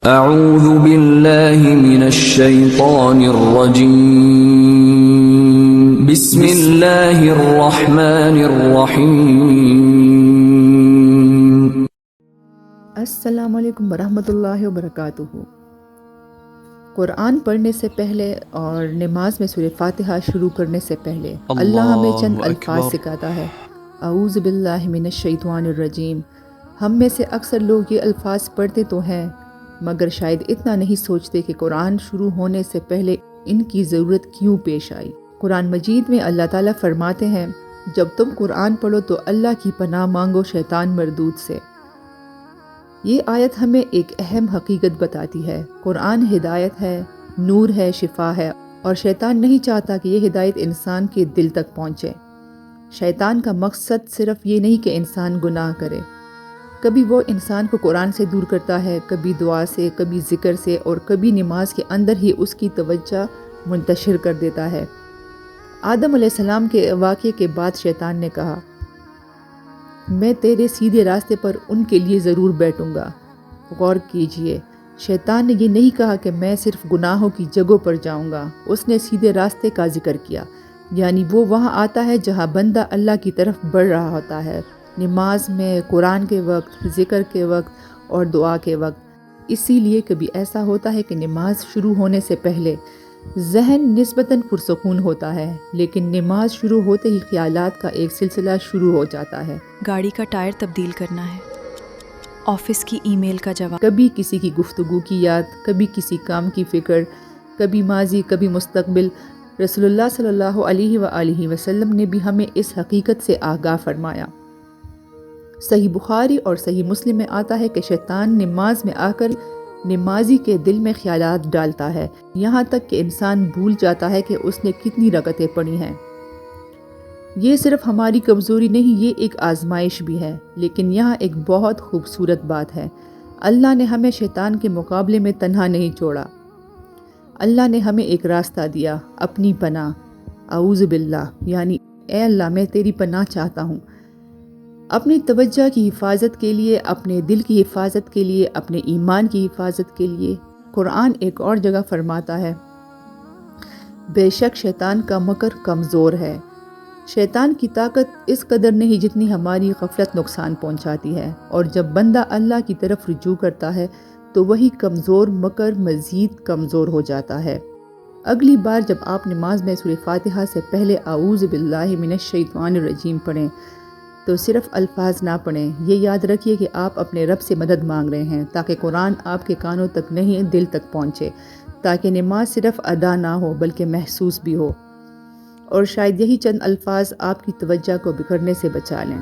اعوذ باللہ من الشیطان الرجیم بسم اللہ الرحمن الرحیم۔ السلام علیکم ورحمۃ اللہ وبرکاتہ۔ قرآن پڑھنے سے پہلے اور نماز میں سورہ فاتحہ شروع کرنے سے پہلے اللہ ہمیں چند الفاظ سکھاتا ہے۔ اعوذ باللہ من الشیطان الرجیم۔ ہم میں سے اکثر لوگ یہ الفاظ پڑھتے تو ہیں مگر شاید اتنا نہیں سوچتے کہ قرآن شروع ہونے سے پہلے ان کی ضرورت کیوں پیش آئی۔ قرآن مجید میں اللہ تعالیٰ فرماتے ہیں، جب تم قرآن پڑھو تو اللہ کی پناہ مانگو شیطان مردود سے۔ یہ آیت ہمیں ایک اہم حقیقت بتاتی ہے۔ قرآن ہدایت ہے، نور ہے، شفا ہے، اور شیطان نہیں چاہتا کہ یہ ہدایت انسان کے دل تک پہنچے۔ شیطان کا مقصد صرف یہ نہیں کہ انسان گناہ کرے۔ کبھی وہ انسان کو قرآن سے دور کرتا ہے، کبھی دعا سے، کبھی ذکر سے، اور کبھی نماز کے اندر ہی اس کی توجہ منتشر کر دیتا ہے۔ آدم علیہ السلام کے واقعے کے بعد شیطان نے کہا، میں تیرے سیدھے راستے پر ان کے لیے ضرور بیٹھوں گا۔ غور کیجئے، شیطان نے یہ نہیں کہا کہ میں صرف گناہوں کی جگہوں پر جاؤں گا، اس نے سیدھے راستے کا ذکر کیا، یعنی وہ وہاں آتا ہے جہاں بندہ اللہ کی طرف بڑھ رہا ہوتا ہے، نماز میں، قرآن کے وقت، ذکر کے وقت اور دعا کے وقت۔ اسی لیے کبھی ایسا ہوتا ہے کہ نماز شروع ہونے سے پہلے ذہن نسبتاً پرسکون ہوتا ہے، لیکن نماز شروع ہوتے ہی خیالات کا ایک سلسلہ شروع ہو جاتا ہے۔ گاڑی کا ٹائر تبدیل کرنا ہے، آفس کی ای میل کا جواب، کبھی کسی کی گفتگو کی یاد، کبھی کسی کام کی فکر، کبھی ماضی، کبھی مستقبل۔ رسول اللہ صلی اللہ علیہ وآلہ وسلم نے بھی ہمیں اس حقیقت سے آگاہ فرمایا۔ صحیح بخاری اور صحیح مسلم میں آتا ہے کہ شیطان نماز میں آ کر نمازی کے دل میں خیالات ڈالتا ہے، یہاں تک کہ انسان بھول جاتا ہے کہ اس نے کتنی رکعتیں پڑھی ہیں۔ یہ صرف ہماری کمزوری نہیں، یہ ایک آزمائش بھی ہے، لیکن یہاں ایک بہت خوبصورت بات ہے۔ اللہ نے ہمیں شیطان کے مقابلے میں تنہا نہیں چھوڑا۔ اللہ نے ہمیں ایک راستہ دیا، اپنی پناہ۔ اعوذ باللہ، یعنی اے اللہ میں تیری پناہ چاہتا ہوں، اپنی توجہ کی حفاظت کے لیے، اپنے دل کی حفاظت کے لیے، اپنے ایمان کی حفاظت کے لیے۔ قرآن ایک اور جگہ فرماتا ہے، بے شک شیطان کا مکر کمزور ہے۔ شیطان کی طاقت اس قدر نہیں جتنی ہماری غفلت نقصان پہنچاتی ہے، اور جب بندہ اللہ کی طرف رجوع کرتا ہے تو وہی کمزور مکر مزید کمزور ہو جاتا ہے۔ اگلی بار جب آپ نماز میں سورہ فاتحہ سے پہلے اعوذ باللہ من الشیطان الرجیم پڑھیں تو صرف الفاظ نہ پڑھیں، یہ یاد رکھیے کہ آپ اپنے رب سے مدد مانگ رہے ہیں، تاکہ قرآن آپ کے کانوں تک نہیں دل تک پہنچے، تاکہ نماز صرف ادا نہ ہو بلکہ محسوس بھی ہو، اور شاید یہی چند الفاظ آپ کی توجہ کو بکھرنے سے بچا لیں۔